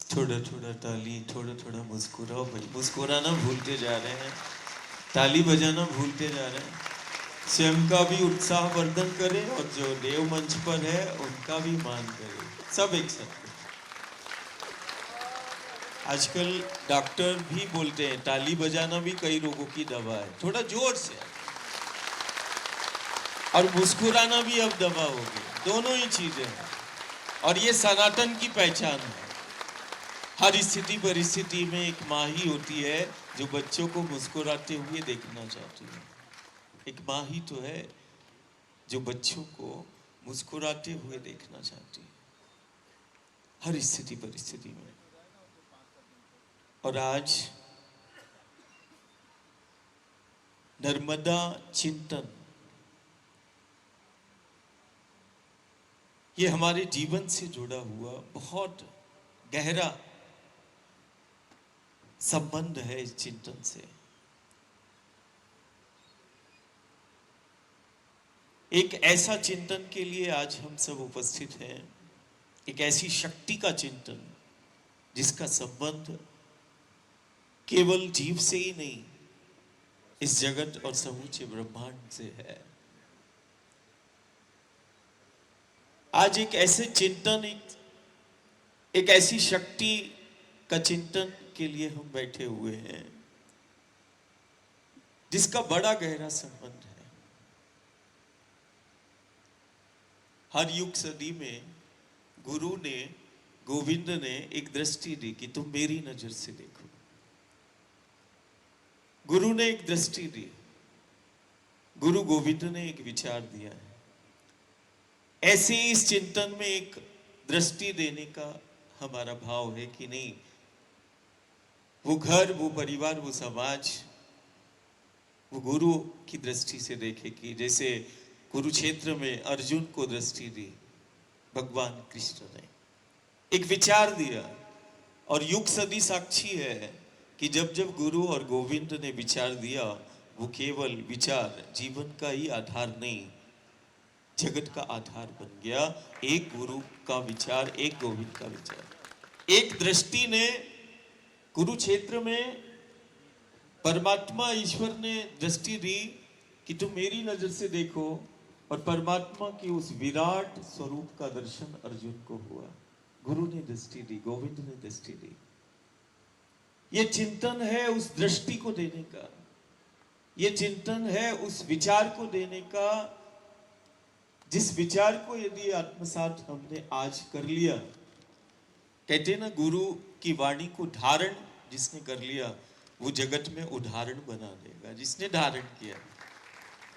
थोड़ा थोड़ा ताली, थोड़ा थोड़ा मुस्कुराओ भाई। मुस्कुराना भूलते जा रहे हैं, ताली बजाना भूलते जा रहे हैं। स्वयं का भी उत्साह वर्धन करें और जो देव मंच पर है उनका भी मान करें, सब एक साथ। आजकल डॉक्टर भी बोलते हैं ताली बजाना भी कई रोगों की दवा है, थोड़ा जोर से। और मुस्कुराना भी अब दवा हो गई, दोनों ही चीजें हैं। और ये सनातन की पहचान है। हर स्थिति परिस्थिति में एक माँ ही होती है जो बच्चों को मुस्कुराते हुए देखना चाहती है। एक माँ ही तो है जो बच्चों को मुस्कुराते हुए देखना चाहती है हर स्थिति परिस्थिति में। और आज नर्मदा चिंतन, ये हमारे जीवन से जुड़ा हुआ बहुत गहरा संबंध है इस चिंतन से। एक ऐसा चिंतन के लिए आज हम सब उपस्थित हैं, एक ऐसी शक्ति का चिंतन जिसका संबंध केवल जीव से ही नहीं, इस जगत और समूचे ब्रह्मांड से है। आज एक ऐसे चिंतन, एक ऐसी शक्ति का चिंतन के लिए हम बैठे हुए हैं जिसका बड़ा गहरा संबंध है। हर युग सदी में गुरु ने, गोविंद ने एक दृष्टि दी कि तुम मेरी नजर से देखो। गुरु ने एक दृष्टि दी, गुरु गोविंद ने एक विचार दिया है। ऐसे ही इस चिंतन में एक दृष्टि देने का हमारा भाव है कि नहीं, वो घर, वो परिवार, वो समाज, वो गुरु की दृष्टि से देखे। कि जैसे कुरुक्षेत्र में अर्जुन को दृष्टि दी भगवान कृष्ण ने, एक विचार दिया। और युग सदी साक्षी है कि जब जब गुरु और गोविंद ने विचार दिया, वो केवल विचार जीवन का ही आधार नहीं, जगत का आधार बन गया। एक गुरु का विचार, एक गोविंद का विचार, एक दृष्टि ने कुरुक्षेत्र में परमात्मा ईश्वर ने दृष्टि दी कि तुम मेरी नजर से देखो। और परमात्मा की उस विराट स्वरूप का दर्शन अर्जुन को हुआ। गुरु ने दृष्टि दी, गोविंद ने दृष्टि दी। ये चिंतन है उस दृष्टि को देने का, ये चिंतन है उस विचार को देने का, जिस विचार को यदि आत्मसात हमने आज कर लिया। कहते ना, गुरु की वाणी को धारण जिसने कर लिया वो जगत में उदाहरण बना देगा, जिसने धारण किया।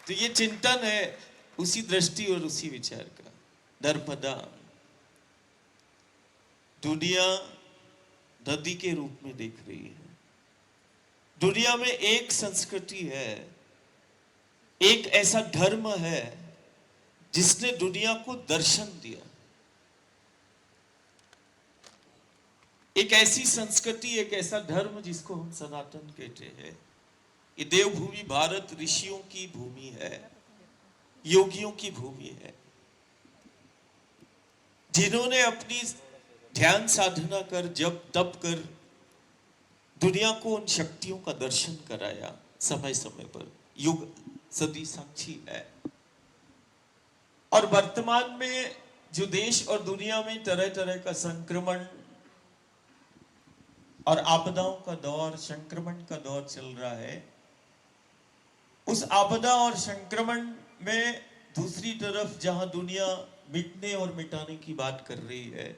तो ये चिंतन है उसी दृष्टि और उसी विचार का। नर्मदा दुनिया नदी के रूप में देख रही है। दुनिया में एक संस्कृति है, एक ऐसा धर्म है जिसने दुनिया को दर्शन दिया। एक ऐसी संस्कृति, एक ऐसा धर्म जिसको हम सनातन कहते हैं। ये देवभूमि भारत ऋषियों की भूमि है, योगियों की भूमि है, जिन्होंने अपनी ध्यान साधना कर, जप तप कर दुनिया को उन शक्तियों का दर्शन कराया समय समय पर। युग सदी साक्षी है। और वर्तमान में जो देश और दुनिया में तरह तरह का संक्रमण और आपदाओं का दौर, संक्रमण का दौर चल रहा है, उस आपदा और संक्रमण में दूसरी तरफ जहां दुनिया मिटने और मिटाने की बात कर रही है,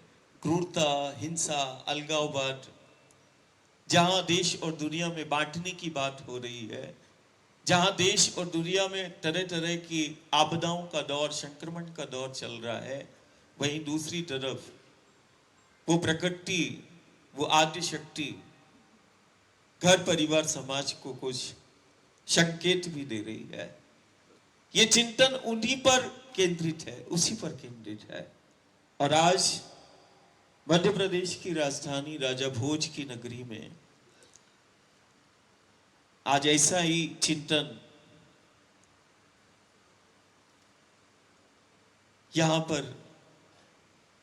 क्रूरता, हिंसा, अलगाववाद, जहां देश और दुनिया में बांटने की बात हो रही है, जहां देश और दुनिया में तरह तरह की आपदाओं का दौर, संक्रमण का दौर चल रहा है, वहीं दूसरी तरफ वो प्रकृति, वो आद्य शक्ति घर परिवार समाज को कुछ संकेत भी दे रही है। ये चिंतन उन्हीं पर केंद्रित है, उसी पर केंद्रित है। और आज मध्य प्रदेश की राजधानी राजा भोज की नगरी में आज ऐसा ही चिंतन यहां पर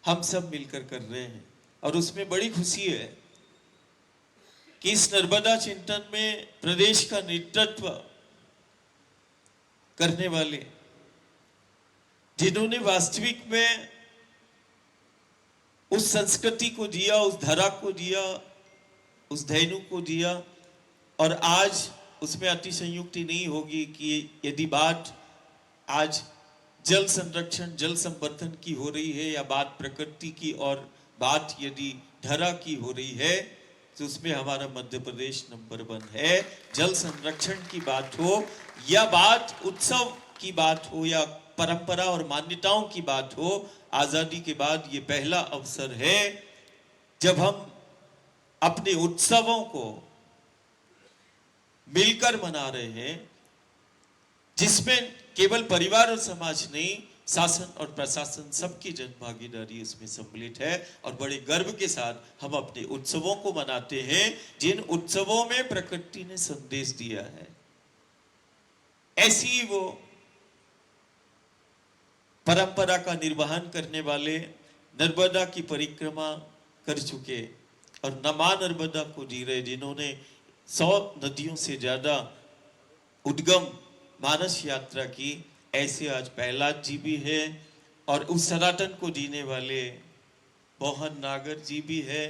हम सब मिलकर कर रहे हैं। और उसमें बड़ी खुशी है कि इस नर्मदा चिंतन में प्रदेश का नेतृत्व करने वाले, जिन्होंने वास्तविक में उस संस्कृति को जिया, उस धरा को जिया, उस धैनु को जिया, और आज उसमें अतिशयोक्ति नहीं होगी कि यदि बात आज जल संरक्षण, जल संवर्धन की हो रही है या बात प्रकृति की और बात यदि धरा की हो रही है, तो उसमें हमारा मध्य प्रदेश नंबर 1 है। जल संरक्षण की बात हो या बात उत्सव की बात हो या परंपरा और मान्यताओं की बात हो, आजादी के बाद ये पहला अवसर है जब हम अपने उत्सवों को मिलकर मना रहे हैं, जिसमें केवल परिवार और समाज नहीं, शासन और प्रशासन सबकी जन भागीदारी इसमें सम्मिलित है। और बड़े गर्व के साथ हम अपने उत्सवों को मनाते हैं, जिन उत्सवों में प्रकृति ने संदेश दिया है। ऐसी ही वो परंपरा का निर्वहन करने वाले नर्मदा की परिक्रमा कर चुके और नमा नर्मदा को जी रहे, जिन्होंने 100 नदियों से ज्यादा उद्गम मानस यात्रा की, ऐसे आज प्रहलाद जी भी है और उस सनातन को जीने वाले मोहन नागर जी भी है,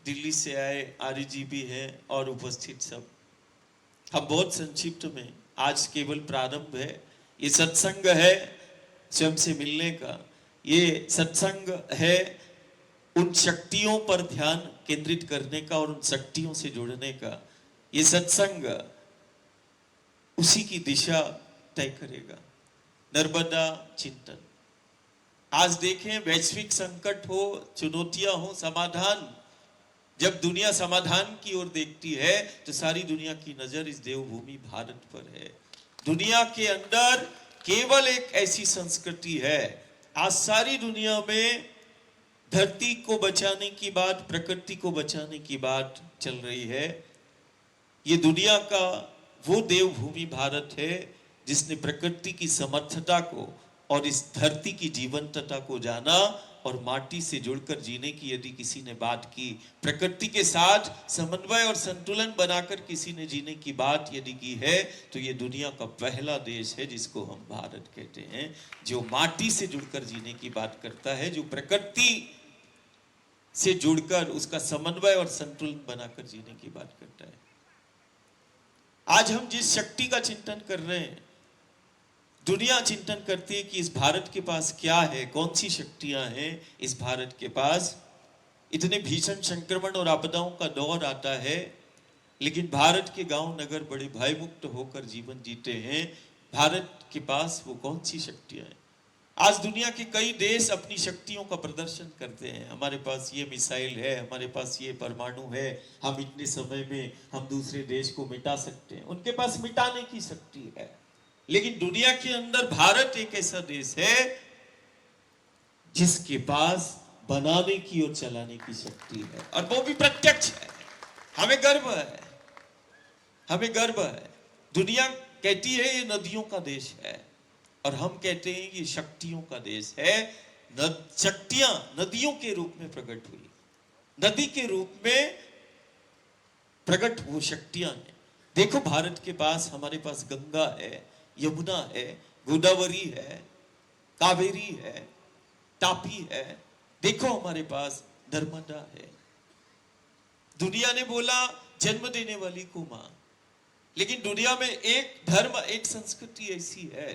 दिल्ली से आए आर्य जी भी है और उपस्थित सब। हम बहुत संक्षिप्त में, आज केवल प्रारंभ है, ये सत्संग है स्वयं से मिलने का, ये सत्संग है उन शक्तियों पर ध्यान केंद्रित करने का और उन शक्तियों से जुड़ने का। ये सत्संग उसी की दिशा तय करेगा। नर्मदा चिंतन, आज देखें वैश्विक संकट हो, चुनौतियां हो, समाधान, जब दुनिया समाधान की ओर देखती है तो सारी दुनिया की नजर इस देवभूमि भारत पर है। दुनिया के अंदर केवल एक ऐसी संस्कृति है, आज सारी दुनिया में धरती को बचाने की बात, प्रकृति को बचाने की बात चल रही है। ये दुनिया का वो देवभूमि भारत है जिसने प्रकृति की समर्थता को और इस धरती की जीवंतता को जाना और माटी से जुड़कर जीने की यदि किसी ने बात की, प्रकृति के साथ समन्वय और संतुलन बनाकर किसी ने जीने की बात यदि की है, तो ये दुनिया का पहला देश है जिसको हम भारत कहते हैं, जो माटी से जुड़कर जीने की बात करता है, जो प्रकृति से जुड़कर उसका समन्वय और संतुलन बनाकर जीने की बात करता है। आज हम जिस शक्ति का चिंतन कर रहे हैं, दुनिया चिंतन करती है कि इस भारत के पास क्या है, कौन सी शक्तियां हैं इस भारत के पास। इतने भीषण संक्रमण और आपदाओं का दौर आता है, लेकिन भारत के गांव नगर बड़े भयमुक्त होकर जीवन जीते हैं। भारत के पास वो कौन सी शक्तियां हैं? आज दुनिया के कई देश अपनी शक्तियों का प्रदर्शन करते हैं। हमारे पास ये मिसाइल है, हमारे पास ये परमाणु है, हम इतने समय में हम दूसरे देश को मिटा सकते हैं। उनके पास मिटाने की शक्ति है, लेकिन दुनिया के अंदर भारत एक ऐसा देश है जिसके पास बनाने की और चलाने की शक्ति है, और वो भी प्रत्यक्ष है। हमें गर्व है, हमें गर्व है। दुनिया कहती है ये नदियों का देश है, और हम कहते हैं ये शक्तियों का देश है। शक्तियां नदियों के रूप में प्रकट हुई, नदी के रूप में प्रकट वो शक्तियां हैं। देखो भारत के पास, हमारे पास गंगा है, यमुना है, गोदावरी है, कावेरी है, तापी है। देखो हमारे पास नर्मदा है। दुनिया ने बोला जन्म देने वाली को मां, लेकिन दुनिया में एक धर्म, एक संस्कृति ऐसी है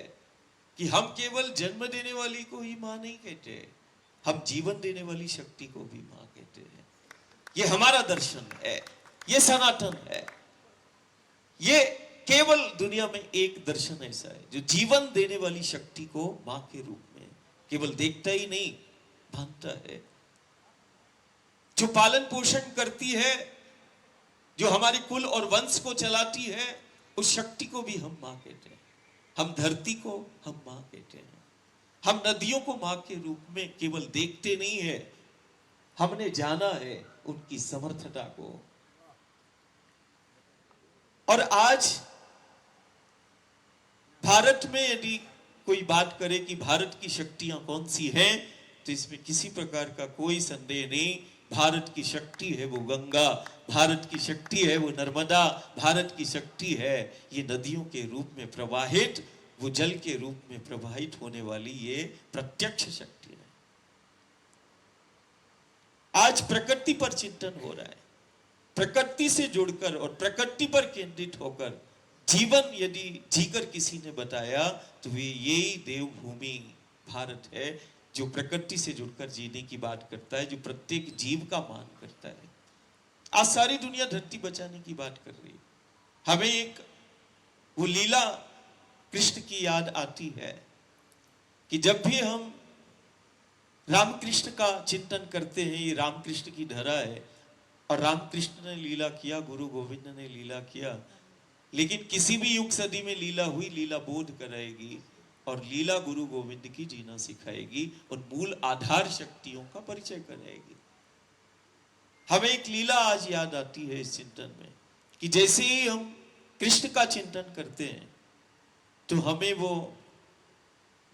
कि हम केवल जन्म देने वाली को ही मां नहीं कहते, हम जीवन देने वाली शक्ति को भी मां कहते हैं। ये हमारा दर्शन है, ये सनातन है। ये केवल दुनिया में एक दर्शन ऐसा है जो जीवन देने वाली शक्ति को मां के रूप में केवल देखता ही नहीं, मानता है। जो पालन पोषण करती है, जो हमारे कुल और वंश को चलाती है, उस शक्ति को भी हम मां कहते हैं। हम धरती को हम मां कहते हैं। हम नदियों को मां के रूप में केवल देखते नहीं है, हमने जाना है उनकी समर्थता को। और आज भारत में यदि कोई बात करे कि भारत की शक्तियां कौन सी हैं, तो इसमें किसी प्रकार का कोई संदेह नहीं भारत की शक्ति है वो गंगा, भारत की शक्ति है वो नर्मदा, भारत की शक्ति है ये नदियों के रूप में प्रवाहित, वो जल के रूप में प्रवाहित होने वाली ये प्रत्यक्ष शक्ति है। आज प्रकृति पर चिंतन हो रहा है, प्रकृति से जुड़कर और प्रकृति पर केंद्रित होकर जीवन यदि जीकर किसी ने बताया तो वे यही देवभूमि भारत है, जो प्रकृति से जुड़कर जीने की बात करता है, जो प्रत्येक जीव का मान करता है। आज सारी दुनिया धरती बचाने की बात कर रही है। हमें एक वो लीला कृष्ण की याद आती है कि जब भी हम रामकृष्ण का चिंतन करते हैं, ये रामकृष्ण की धरा है और रामकृष्ण ने लीला किया, गुरु गोविंद ने लीला किया, लेकिन किसी भी युग सदी में लीला हुई, लीला बोध कराएगी और लीला गुरु गोविंद की जीना सिखाएगी और मूल आधार शक्तियों का परिचय कराएगी। हमें एक लीला आज याद आती है इस चिंतन में कि जैसे ही हम कृष्ण का चिंतन करते हैं तो हमें वो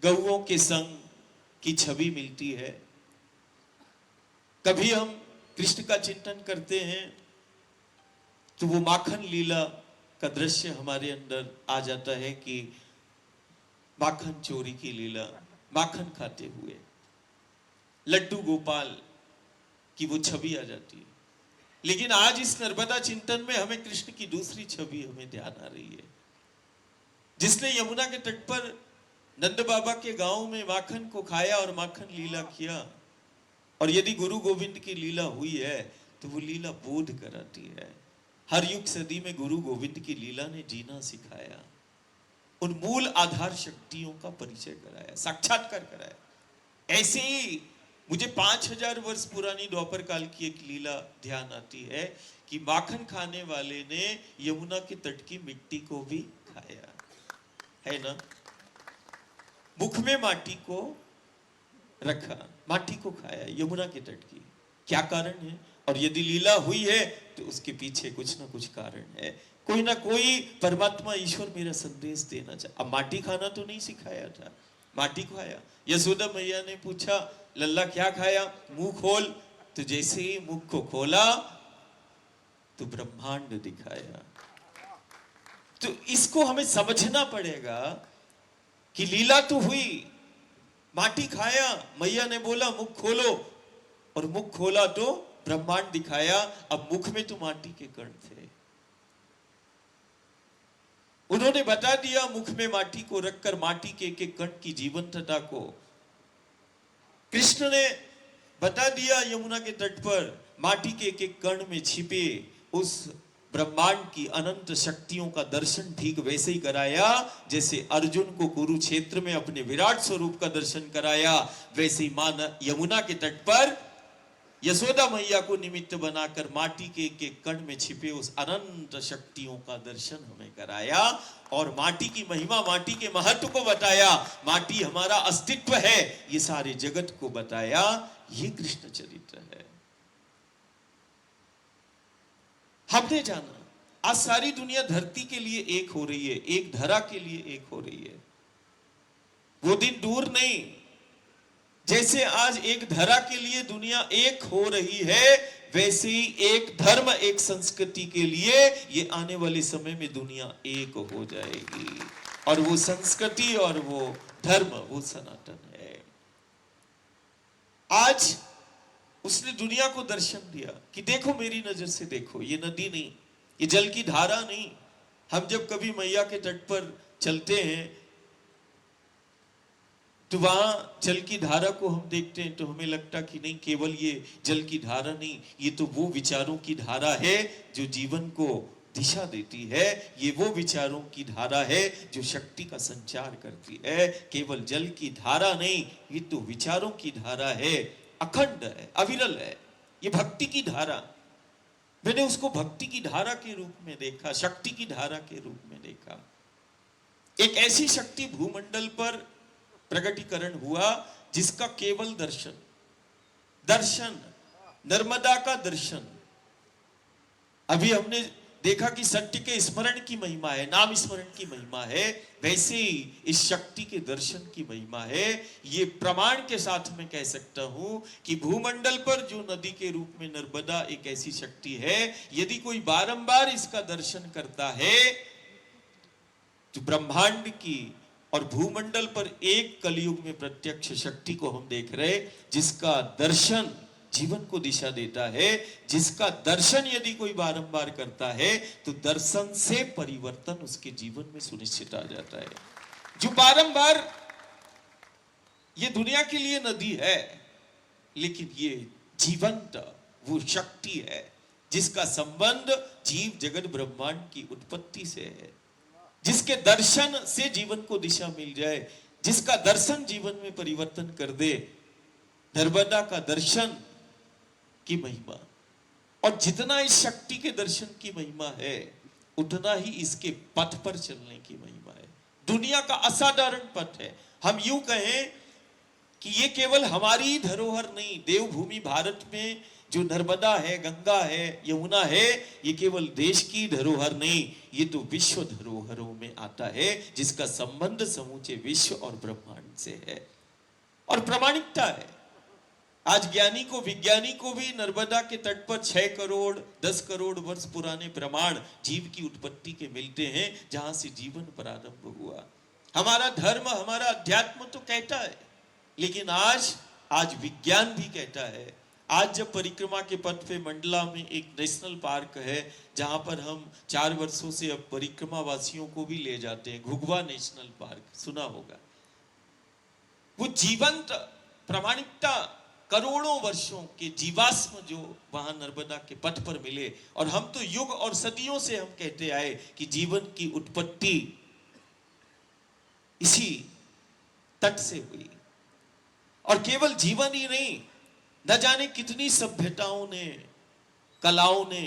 गौओं के संग की छवि मिलती है। कभी हम कृष्ण का चिंतन करते हैं तो वो माखन लीला का दृश्य हमारे अंदर आ जाता है कि माखन चोरी की लीला, माखन खाते हुए लड्डू गोपाल की वो छवि आ जाती है। लेकिन आज इस नर्मदा चिंतन में हमें कृष्ण की दूसरी छवि हमें ध्यान आ रही है, जिसने यमुना के तट पर नंद बाबा के गांव में माखन को खाया और माखन लीला किया। और यदि गुरु गोविंद की लीला हुई है तो वो लीला बोध कराती है। हर युग सदी में गुरु गोविंद की लीला ने जीना सिखाया, उन मूल आधार शक्तियों का परिचय कराया, साक्षात्कार कराया। ऐसे ही मुझे 5000 वर्ष पुरानी द्वापर काल की एक लीला ध्यान आती है कि माखन खाने वाले ने यमुना के तट की मिट्टी को भी खाया, है ना, मुख में माटी को रखा, माटी को खाया यमुना के तट की। क्या कारण है? और यदि लीला हुई है तो उसके पीछे कुछ ना कुछ कारण है, कोई ना कोई परमात्मा ईश्वर मेरा संदेश देना चाहे। अब माटी खाना तो नहीं सिखाया था, माटी खाया। यशोदा मैया ने पूछा लल्ला क्या खाया, मुंह खोल, तो जैसे ही मुख को खोला तो ब्रह्मांड दिखाया। तो इसको हमें समझना पड़ेगा कि लीला तो हुई, माटी खाया, मैया ने बोला मुख खोलो और मुख खोला तो ब्रह्मांड दिखाया। अब मुख में तो माटी के कण थे, उन्होंने बता दिया मुख में माटी को रखकर माटी के एक एक कण की जीवंतता को। कृष्ण ने बता दिया यमुना के तट पर माटी के एक एक कण में छिपे उस ब्रह्मांड की अनंत शक्तियों का दर्शन ठीक वैसे ही कराया जैसे अर्जुन को कुरुक्षेत्र में अपने विराट स्वरूप का दर्शन कराया। वैसे ही मां यमुना के तट पर यशोदा मैया को निमित्त बनाकर माटी के एक एक कण में छिपे उस अनंत शक्तियों का दर्शन हमें कराया और माटी की महिमा, माटी के महत्व को बताया। माटी हमारा अस्तित्व है ये सारे जगत को बताया। ये कृष्ण चरित्र है। हमने जाना आज सारी दुनिया धरती के लिए एक हो रही है, एक धरा के लिए एक हो रही है। वो दिन दूर नहीं, जैसे आज एक धरा के लिए दुनिया एक हो रही है, वैसे ही एक धर्म, एक संस्कृति के लिए ये आने वाले समय में दुनिया एक हो जाएगी। और वो संस्कृति और वो धर्म वो सनातन है। आज उसने दुनिया को दर्शन दिया कि देखो मेरी नजर से देखो, ये नदी नहीं, ये जल की धारा नहीं। हम जब कभी मैया के तट पर चलते हैं तो वहां जल की धारा को हम देखते हैं तो हमें लगता कि नहीं, केवल ये जल की धारा नहीं, ये तो वो विचारों की धारा है जो जीवन को दिशा देती है। ये वो विचारों की धारा है जो शक्ति का संचार करती है। केवल जल की धारा नहीं, ये तो विचारों की धारा है, अखंड है, अविरल है। ये भक्ति की धारा, मैंने उसको भक्ति की धारा के रूप में देखा, शक्ति की धारा के रूप में देखा। एक ऐसी शक्ति भूमंडल पर प्रकटीकरण हुआ जिसका केवल दर्शन, नर्मदा का दर्शन। अभी हमने देखा कि सत्य के स्मरण की महिमा है, नाम स्मरण की महिमा है, वैसे ही इस शक्ति के दर्शन की महिमा है। ये प्रमाण के साथ मैं कह सकता हूं कि भूमंडल पर जो नदी के रूप में नर्मदा एक ऐसी शक्ति है, यदि कोई बारंबार इसका दर्शन करता है तो ब्रह्मांड की और भूमंडल पर एक कलयुग में प्रत्यक्ष शक्ति को हम देख रहे, जिसका दर्शन जीवन को दिशा देता है, जिसका दर्शन यदि कोई बारंबार करता है तो दर्शन से परिवर्तन उसके जीवन में सुनिश्चित आ जाता है। जो बारंबार, ये दुनिया के लिए नदी है, लेकिन ये जीवंत वो शक्ति है जिसका संबंध जीव जगत ब्रह्मांड की उत्पत्ति से है, जिसके दर्शन से जीवन को दिशा मिल जाए, जिसका दर्शन जीवन में परिवर्तन कर दे। नर्मदा का दर्शन की महिमा, और जितना इस शक्ति के दर्शन की महिमा है उतना ही इसके पथ पर चलने की महिमा है। दुनिया का असाधारण पथ है। हम यूं कहें कि ये केवल हमारी धरोहर नहीं, देवभूमि भारत में जो नर्मदा है, गंगा है, यमुना है, ये केवल देश की धरोहर नहीं, ये तो विश्व धरोहरों में आता है, जिसका संबंध समूचे विश्व और ब्रह्मांड से है और प्रामाणिकता है। आज ज्ञानी को, विज्ञानी को भी नर्मदा के तट पर 6 करोड़ 10 करोड़ वर्ष पुराने प्रमाण जीव की उत्पत्ति के मिलते हैं, जहां से जीवन प्रारंभ हुआ। हमारा धर्म, हमारा अध्यात्म तो कहता है, लेकिन आज विज्ञान भी कहता है। आज जब परिक्रमा के पथ पे मंडला में एक नेशनल पार्क है, जहां पर हम 4 वर्षों से अब परिक्रमा वासियों को भी ले जाते हैं, घुघवा नेशनल पार्क, सुना होगा। वो जीवंत प्रामाणिकता, करोड़ों वर्षों के जीवाश्म जो वहां नर्मदा के पथ पर मिले, और हम तो युग और सदियों से हम कहते आए कि जीवन की उत्पत्ति इसी तट से हुई। और केवल जीवन ही नहीं, न जाने कितनी सभ्यताओं ने, कलाओं ने,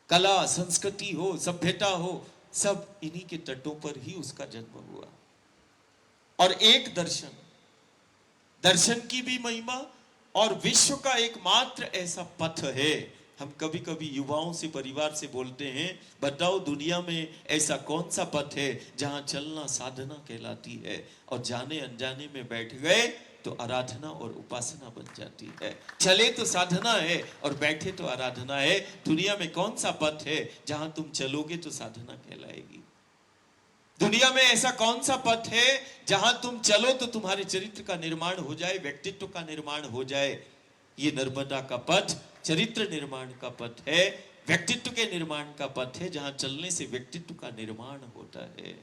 कला संस्कृति हो, सभ्यता हो, सब इन्हीं के तटों पर ही उसका जन्म हुआ। और एक दर्शन की भी महिमा, और विश्व का एकमात्र ऐसा पथ है। हम कभी कभी युवाओं से, परिवार से बोलते हैं, बताओ दुनिया में ऐसा कौन सा पथ है जहां चलना साधना कहलाती है, और जाने अनजाने में बैठ गए तो आराधना और उपासना बन जाती है। चले तो साधना है और बैठे तो आराधना है। दुनिया में कौन सा पथ है जहां तुम चलोगे तो साधना कहलाएगी? दुनिया में ऐसा कौन सा पथ है जहां तुम चलो तो तुम्हारे चरित्र का निर्माण हो जाए, व्यक्तित्व का निर्माण हो जाए? ये नर्मदा का पथ चरित्र निर्माण का पथ है, व्यक्तित्व के निर्माण का पथ है, जहां चलने से व्यक्तित्व का निर्माण होता है।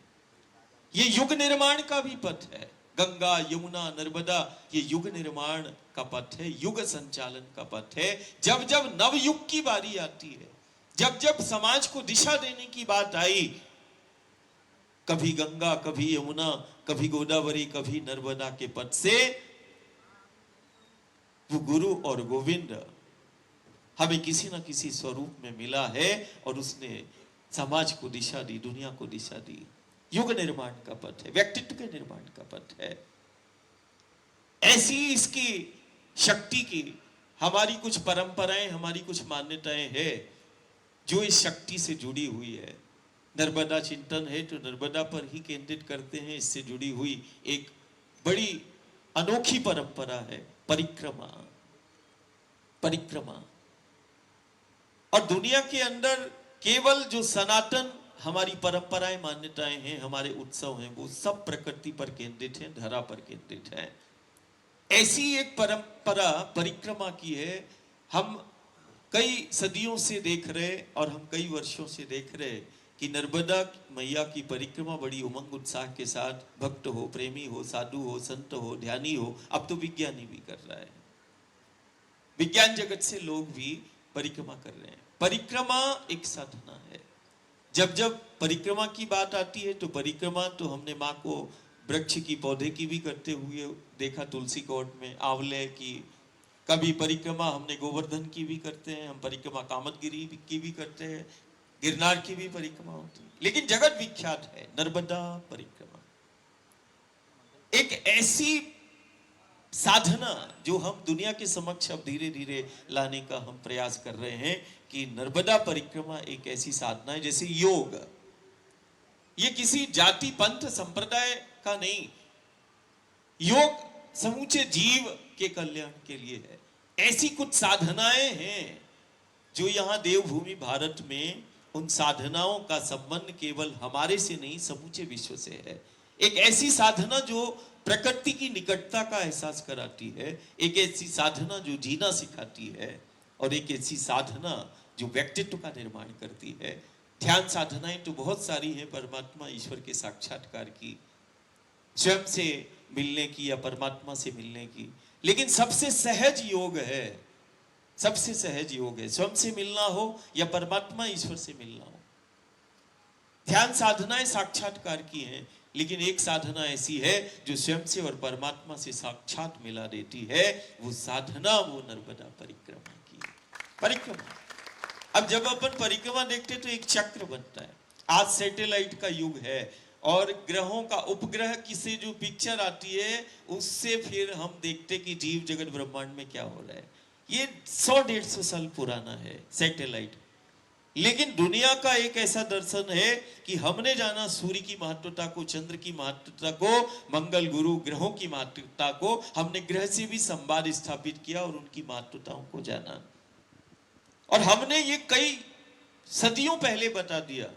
ये युग निर्माण का भी पथ है। गंगा, यमुना, नर्मदा, ये युग निर्माण का पथ है, युग संचालन का पथ है। जब जब नवयुग की बारी आती है, जब जब समाज को दिशा देने की बात आई, कभी गंगा, कभी यमुना, कभी गोदावरी, कभी नर्मदा के पथ से वो गुरु और गोविंद हमें किसी न किसी स्वरूप में मिला है, और उसने समाज को दिशा दी, दुनिया को दिशा दी। युग निर्माण का पथ है, व्यक्तित्व के निर्माण का पथ है। ऐसी इसकी शक्ति की हमारी कुछ परंपराएं, हमारी कुछ मान्यताएं हैं जो इस शक्ति से जुड़ी हुई है। नर्मदा चिंतन है तो नर्मदा पर ही केंद्रित करते हैं। इससे जुड़ी हुई एक बड़ी अनोखी परंपरा है परिक्रमा। और दुनिया के अंदर केवल जो सनातन हमारी परंपराएं, मान्यताएं हैं, हमारे उत्सव हैं, वो सब प्रकृति पर केंद्रित हैं, धरा पर केंद्रित हैं। ऐसी एक परंपरा परिक्रमा की है। हम कई सदियों से देख रहे, और हम कई वर्षों से देख रहे कि नर्मदा मैया की परिक्रमा बड़ी उमंग उत्साह के साथ, भक्त हो, प्रेमी हो, साधु हो, संत हो, ध्यानी हो, अब तो विज्ञानी भी कर रहा है, विज्ञान जगत से लोग भी परिक्रमा कर रहे हैं। परिक्रमा एक साधना है। जब जब परिक्रमा की बात आती है तो परिक्रमा तो हमने माँ को वृक्ष की, पौधे की भी करते हुए देखा, तुलसी कोट में, आंवले की। कभी परिक्रमा हमने गोवर्धन की भी करते हैं, हम परिक्रमा कामदगिरी की भी करते हैं, गिरनार की भी परिक्रमा होती है। लेकिन जगत विख्यात है नर्मदा परिक्रमा। एक ऐसी साधना जो हम दुनिया के समक्ष अब धीरे धीरे लाने का हम प्रयास कर रहे हैं कि नर्मदा परिक्रमा एक ऐसी साधना है जैसे योग, ये किसी जाति पंथ संप्रदाय का नहीं, योग समूचे जीव के कल्याण के लिए है। ऐसी कुछ साधनाएं हैं जो यहाँ देवभूमि भारत में, उन साधनाओं का संबंध केवल हमारे से नहीं समूचे विश्व से है। एक ऐसी साधना जो प्रकृति की निकटता का एहसास कराती है, एक ऐसी साधना जो जीना सिखाती है, और एक ऐसी साधना जो व्यक्तित्व का निर्माण करती है। ध्यान साधनाएं तो बहुत सारी हैं, परमात्मा ईश्वर के साक्षात्कार की, स्वयं से मिलने की या परमात्मा से मिलने की, लेकिन सबसे सहज योग है, सबसे सहज योग है स्वयं से मिलना हो या परमात्मा ईश्वर से मिलना हो। ध्यान साधनाएं साक्षात्कार की हैं, लेकिन एक साधना ऐसी है जो स्वयं से और परमात्मा से साक्षात मिला देती है, वो साधना वो नर्मदा परिक्रमा की परिक्रमा। अब जब अपन परिक्रमा देखते तो एक चक्र बनता है। आज सैटेलाइट का युग है और ग्रहों का उपग्रह की से जो पिक्चर आती है उससे फिर हम देखते कि जीव जगत ब्रह्मांड में क्या हो रहा है। ये 100-150 साल पुराना है सैटेलाइट, लेकिन दुनिया का एक ऐसा दर्शन है कि हमने जाना सूर्य की महत्वता को, चंद्र की महत्वता को, मंगल गुरु ग्रहों की महत्वता को, हमने ग्रह से भी संवाद स्थापित किया और उनकी महत्वताओं को जाना, और हमने ये कई सदियों पहले बता दिया,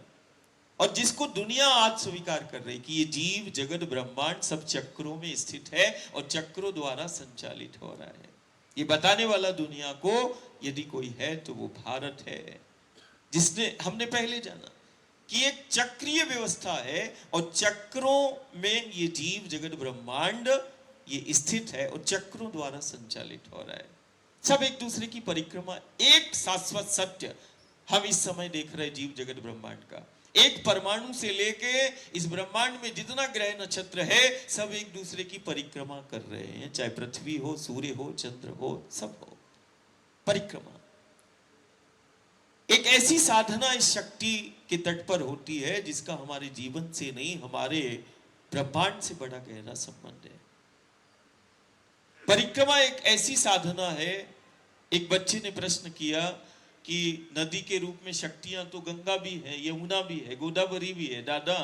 और जिसको दुनिया आज स्वीकार कर रही कि ये जीव जगत ब्रह्मांड सब चक्रों में स्थित है और चक्रों द्वारा संचालित हो रहा है। ये बताने वाला दुनिया को यदि कोई है तो वो भारत है, जिसने हमने पहले जाना कि एक चक्रीय व्यवस्था है और चक्रों में ये जीव जगत ब्रह्मांड ये स्थित है और चक्रों द्वारा संचालित हो रहा है। सब एक दूसरे की परिक्रमा, एक शाश्वत सत्य हम इस समय देख रहे जीव जगत ब्रह्मांड का। एक परमाणु से लेके इस ब्रह्मांड में जितना ग्रह नक्षत्र है सब एक दूसरे की परिक्रमा कर रहे हैं, चाहे पृथ्वी हो, सूर्य हो, चंद्र हो, सब हो परिक्रमा। एक ऐसी साधना इस शक्ति के तट पर होती है जिसका हमारे जीवन से नहीं हमारे ब्रह्मांड से बड़ा गहरा संबंध है। परिक्रमा एक ऐसी साधना है। एक बच्चे ने प्रश्न किया कि नदी के रूप में शक्तियां तो गंगा भी है, यमुना भी है, गोदावरी भी है, दादा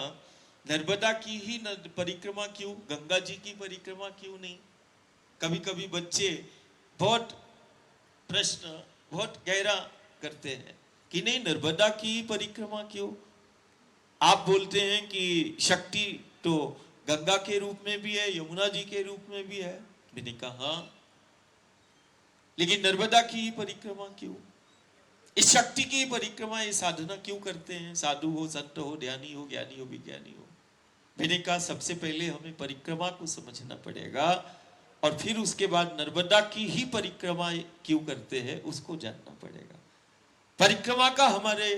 नर्मदा की ही परिक्रमा क्यों, गंगा जी की परिक्रमा क्यों नहीं? कभी कभी बच्चे बहुत प्रश्न बहुत गहरा करते हैं कि नहीं नर्मदा की परिक्रमा क्यों? आप बोलते हैं कि शक्ति तो गंगा के रूप में भी है, यमुना जी के रूप में भी है। मैंने कहा लेकिन नर्मदा की ही परिक्रमा क्यों? इस शक्ति की परिक्रमा, ये साधना क्यों करते हैं? साधु हो, संत हो, ध्यानी हो, ज्ञानी हो, विज्ञानी हो। मैंने कहा सबसे पहले हमें परिक्रमा को समझना पड़ेगा और फिर उसके बाद नर्मदा की ही परिक्रमा क्यों करते हैं उसको जानना पड़ेगा। परिक्रमा का हमारे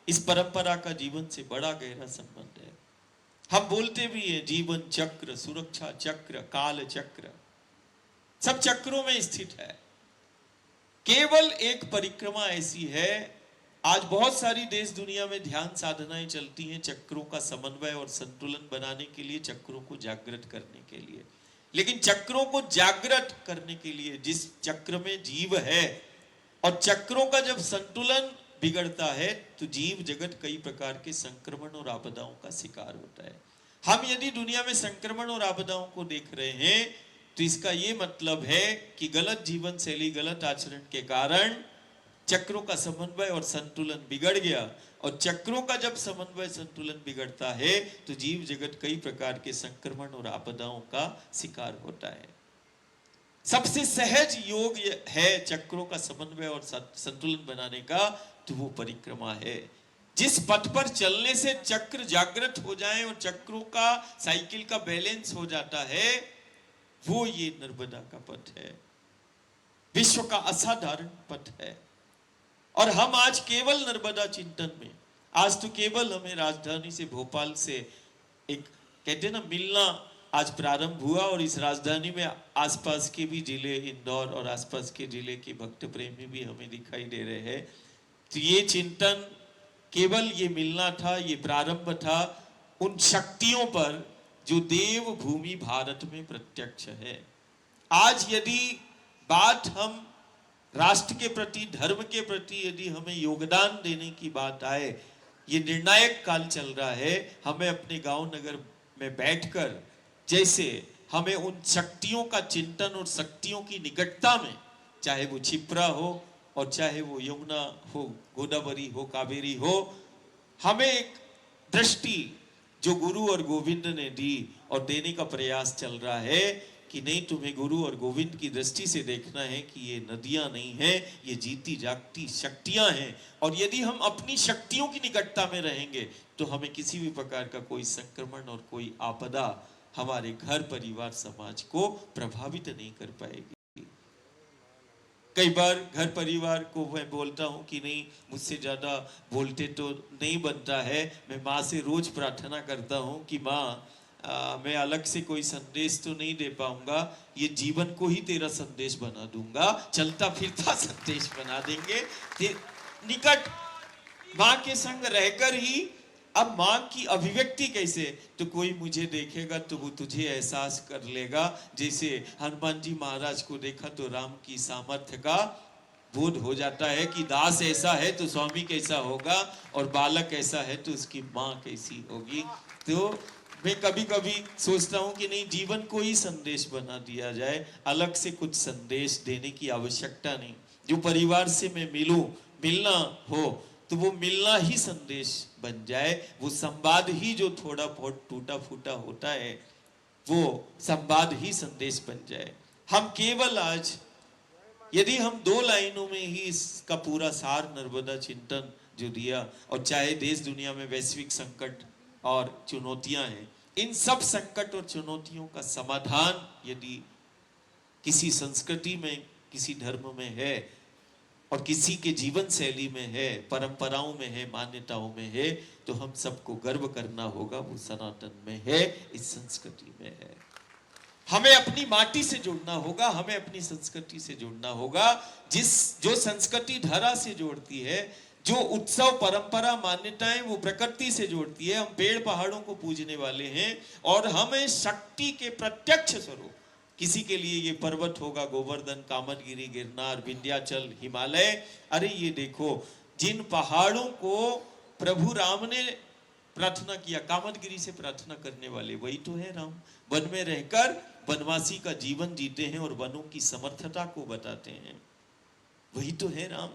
इस परंपरा का जीवन से बड़ा गहरा संबंध है। हम बोलते भी हैं जीवन चक्र, सुरक्षा चक्र, काल चक्र, सब चक्रों में स्थित है। केवल एक परिक्रमा ऐसी है, आज बहुत सारी देश दुनिया में ध्यान साधनाएं चलती हैं चक्रों का समन्वय और संतुलन बनाने के लिए, चक्रों को जागृत करने के लिए। लेकिन चक्रों को जागृत करने के लिए जिस चक्र में जीव है और चक्रों का जब संतुलन बिगड़ता है तो जीव जगत कई प्रकार के संक्रमण और आपदाओं का शिकार होता है। हम यदि दुनिया में संक्रमण और आपदाओं को देख रहे हैं तो इसका यह मतलब है कि गलत जीवन शैली, गलत आचरण के कारण चक्रों का समन्वय और संतुलन बिगड़ गया, और चक्रों का जब समन्वय संतुलन बिगड़ता है तो जीव जगत कई प्रकार के संक्रमण और आपदाओं का शिकार होता है। सबसे सहज योग है चक्रों का समन्वय और संतुलन बनाने का, तो वो परिक्रमा है। जिस पथ पर चलने से चक्र जागृत हो जाए और चक्रों का साइकिल का बैलेंस हो जाता है, वो ये नर्मदा का पथ है, विश्व का असाधारण पथ है। और हम आज केवल नर्मदा चिंतन में, आज तो केवल हमें राजधानी से, भोपाल से एक कहते ना मिलना आज प्रारंभ हुआ, और इस राजधानी में आसपास के भी जिले, इंदौर और आसपास के जिले के भक्त प्रेमी भी हमें दिखाई दे रहे हैं। तो ये चिंतन केवल ये मिलना था, ये प्रारंभ था उन शक्तियों पर जो देव भूमि भारत में प्रत्यक्ष है। आज यदि बात हम राष्ट्र के प्रति, धर्म के प्रति यदि हमें योगदान देने की बात आए, ये निर्णायक काल चल रहा है। हमें अपने गांव नगर में बैठकर जैसे हमें उन शक्तियों का चिंतन और शक्तियों की निकटता में, चाहे वो क्षिप्रा हो और चाहे वो यमुना हो, गोदावरी हो, कावेरी हो, हमें एक दृष्टि जो गुरु और गोविंद ने दी और देने का प्रयास चल रहा है कि नहीं, तुम्हें गुरु और गोविंद की दृष्टि से देखना है कि ये नदियां नहीं हैं, ये जीती जागती शक्तियां हैं। और यदि हम अपनी शक्तियों की निकटता में रहेंगे तो हमें किसी भी प्रकार का कोई संक्रमण और कोई आपदा हमारे घर, परिवार, समाज को प्रभावित नहीं कर पाएगी। कई बार घर परिवार को मैं बोलता हूं कि नहीं, मुझसे ज्यादा बोलते तो नहीं बनता है। मैं माँ से रोज प्रार्थना करता हूं कि माँ, मैं अलग से कोई संदेश तो नहीं दे पाऊंगा, ये जीवन को ही तेरा संदेश बना दूंगा, चलता फिरता संदेश बना देंगे। निकट माँ के संग रहकर ही। अब माँ की अभिव्यक्ति कैसे, तो कोई मुझे देखेगा तो वो तुझे एहसास कर लेगा। जैसे हनुमान जी महाराज को देखा तो राम की सामर्थ्य का बोध हो जाता है कि दास ऐसा है तो स्वामी कैसा होगा, और बालक ऐसा है तो उसकी माँ कैसी होगी। तो मैं कभी कभी सोचता हूँ कि नहीं, जीवन को ही संदेश बना दिया जाए, अलग से कुछ संदेश देने की आवश्यकता नहीं। जो परिवार से मैं मिलना हो तो वो मिलना ही संदेश बन जाए। वो संवाद ही जो थोड़ा बहुत टूटा फूटा होता है, वो संवाद ही संदेश बन जाए। हम केवल आज यदि हम 2 लाइनों में ही इसका पूरा सार नर्मदा चिंतन जो दिया, और चाहे देश दुनिया में वैश्विक संकट और चुनौतियां हैं, इन सब संकट और चुनौतियों का समाधान यदि किसी संस्कृति में, किसी धर्म में है और किसी के जीवन शैली में है, परंपराओं में है, मान्यताओं में है, तो हम सबको गर्व करना होगा। वो सनातन में है, इस संस्कृति में है। हमें अपनी माटी से जुड़ना होगा, हमें अपनी संस्कृति से जुड़ना होगा। जो संस्कृति धरा से जोड़ती है, जो उत्सव, परंपरा, मान्यताएं वो प्रकृति से जोड़ती है। हम पेड़ पहाड़ों को पूजने वाले हैं और हमें शक्ति के प्रत्यक्ष स्वरूप, किसी के लिए ये पर्वत होगा गोवर्धन, कामदगिरी, गिरनार, विंध्याचल, हिमालय। अरे ये देखो, जिन पहाड़ों को प्रभु राम ने प्रार्थना किया, कामदगिरी से प्रार्थना करने वाले वही तो है राम। वन में रहकर वनवासी का जीवन जीते हैं और वनों की समर्थता को बताते हैं, वही तो है राम।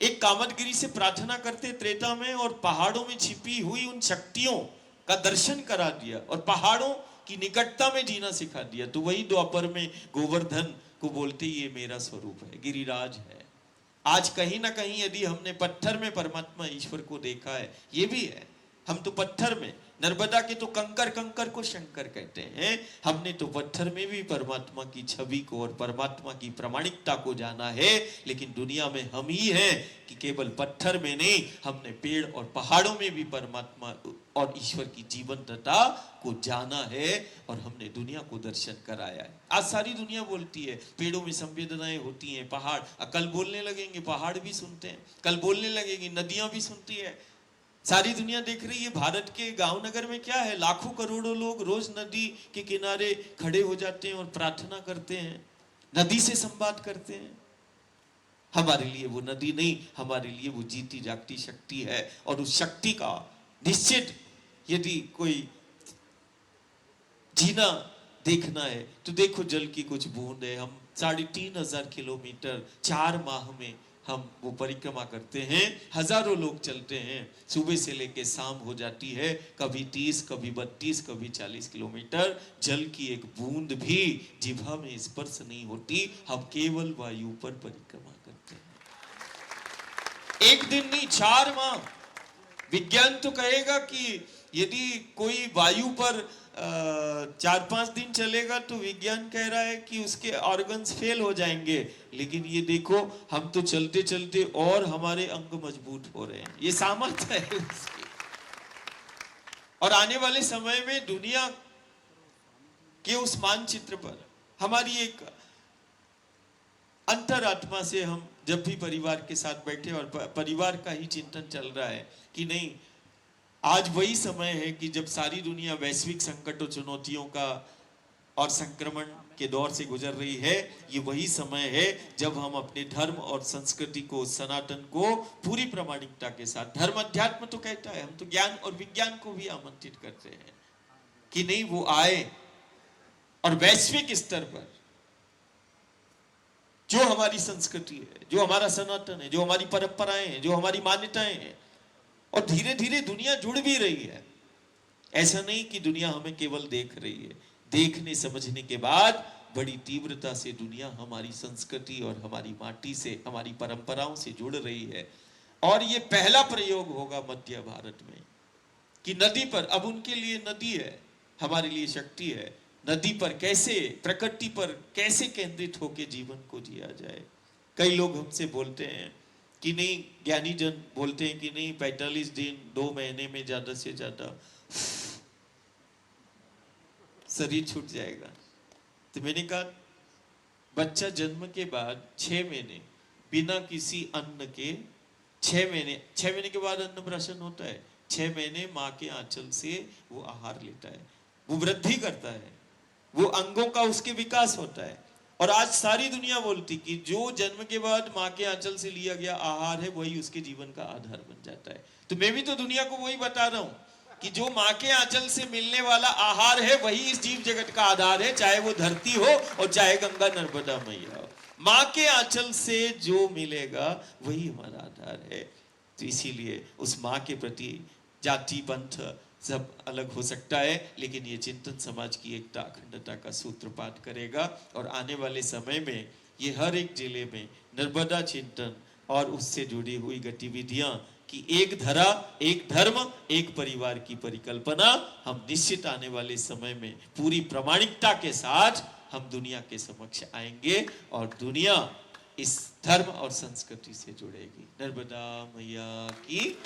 एक कामदगिरी से प्रार्थना करते त्रेता में, और पहाड़ों में छिपी हुई उन शक्तियों का दर्शन करा दिया और पहाड़ों की निकटता में जीना सिखा दिया। तो वही द्वापर में गोवर्धन को बोलते ये मेरा स्वरूप है, गिरिराज है। आज कहीं ना कहीं यदि हमने पत्थर में परमात्मा ईश्वर को देखा है, ये भी है। हम तो पत्थर में, नर्मदा के तो कंकर को शंकर कहते हैं, हमने तो पत्थर में भी परमात्मा की छवि को और परमात्मा की प्रामाणिकता को जाना है। लेकिन दुनिया में हम ही हैं कि केवल पत्थर में नहीं, हमने पेड़ और पहाड़ों में भी परमात्मा और ईश्वर की जीवंतता को जाना है और हमने दुनिया को दर्शन कराया है। आज सारी दुनिया बोलती है, पेड़ों में संवेदनाएं होती हैं, पहाड़, कल बोलने लगेंगे पहाड़ भी सुनते हैं, कल बोलने लगेंगी नदियां भी सुनती है। सारी दुनिया देख रही है। भारत के गांव नगर में क्या है, लाखों करोड़ों लोग रोज नदी के किनारे खड़े हो जाते हैं और प्रार्थना करते हैं, नदी से संवाद करते हैं। हमारे लिए वो नदी नहीं, हमारे लिए वो जीती जागती शक्ति है। और उस शक्ति का निश्चित यदि कोई जीना देखना है तो देखो, जल की कुछ बूंद है। हम 3,500 किलोमीटर 4 माह में हम वो परिक्रमा करते हैं। हजारों लोग चलते हैं, सुबह से लेके शाम हो जाती है, कभी 30, कभी 32, कभी 40 किलोमीटर। जल की एक बूंद भी जिह्वा में स्पर्श नहीं होती, हम केवल वायु पर परिक्रमा करते हैं। एक दिन नहीं, 4 माह। विज्ञान तो कहेगा कि यदि कोई वायु पर 4-5 दिन चलेगा तो विज्ञान कह रहा है कि उसके ऑर्गन्स फेल हो जाएंगे। लेकिन ये देखो, हम तो चलते चलते और हमारे अंग मजबूत हो रहे हैं। ये सामर्थ्य है उसकी। और आने वाले समय में दुनिया के उस मानचित्र पर हमारी एक अंतरात्मा से हम जब भी परिवार के साथ बैठे और परिवार का ही चिंतन चल रहा है कि नहीं, आज वही समय है कि जब सारी दुनिया वैश्विक संकट और चुनौतियों का और संक्रमण के दौर से गुजर रही है, ये वही समय है जब हम अपने धर्म और संस्कृति को, सनातन को पूरी प्रामाणिकता के साथ, धर्म अध्यात्म तो कहता है, हम तो ज्ञान और विज्ञान को भी आमंत्रित करते हैं कि नहीं वो आए और वैश्विक स्तर पर जो हमारी संस्कृति है, जो हमारा सनातन है, जो हमारी परंपराएं हैं, जो हमारी मान्यताएं हैं, और धीरे धीरे दुनिया जुड़ भी रही है। ऐसा नहीं कि दुनिया हमें केवल देख रही है, देखने समझने के बाद बड़ी तीव्रता से दुनिया हमारी संस्कृति और हमारी माटी से, हमारी परंपराओं से जुड़ रही है। और ये पहला प्रयोग होगा मध्य भारत में कि नदी पर, अब उनके लिए नदी है, हमारे लिए शक्ति है, नदी पर कैसे, प्रकृति पर कैसे केंद्रित होकर जीवन को जिया जाए। कई लोग हमसे बोलते हैं कि नहीं, ज्ञानी जन बोलते हैं कि नहीं 45 दिन 2 महीने में ज्यादा से ज्यादा शरीर छूट जाएगा। तो मैंने कहा बच्चा जन्म के बाद 6 महीने बिना किसी अन्न के, 6 महीने के बाद अन्न प्राशन होता है, 6 महीने माँ के आंचल से वो आहार लेता है, वो वृद्धि करता है, वो अंगों का उसके विकास होता है। और आज सारी दुनिया बोलती कि जो जन्म के बाद माँ के आंचल से लिया गया आहार है वही उसके जीवन का आधार बन जाता है। तो मैं भी तो दुनिया को वही बता रहा हूँ कि जो माँ के आंचल से मिलने वाला आहार है वही इस जीव जगत का आधार है, चाहे वो धरती हो और चाहे गंगा नर्मदा मैया हो। माँ के आंचल से जो मिलेगा वही हमारा आधार है। तो इसीलिए उस माँ के प्रति जाति पंथ सब अलग हो सकता है, लेकिन ये चिंतन समाज की एकता अखंडता का सूत्रपात करेगा। और आने वाले समय में ये हर एक जिले में नर्मदा चिंतन और उससे जुड़ी हुई गतिविधियां कि एक धरा, एक धर्म, एक परिवार की परिकल्पना हम निश्चित आने वाले समय में पूरी प्रामाणिकता के साथ हम दुनिया के समक्ष आएंगे और दुनिया इस धर्म और संस्कृति से जुड़ेगी। नर्मदा मैया की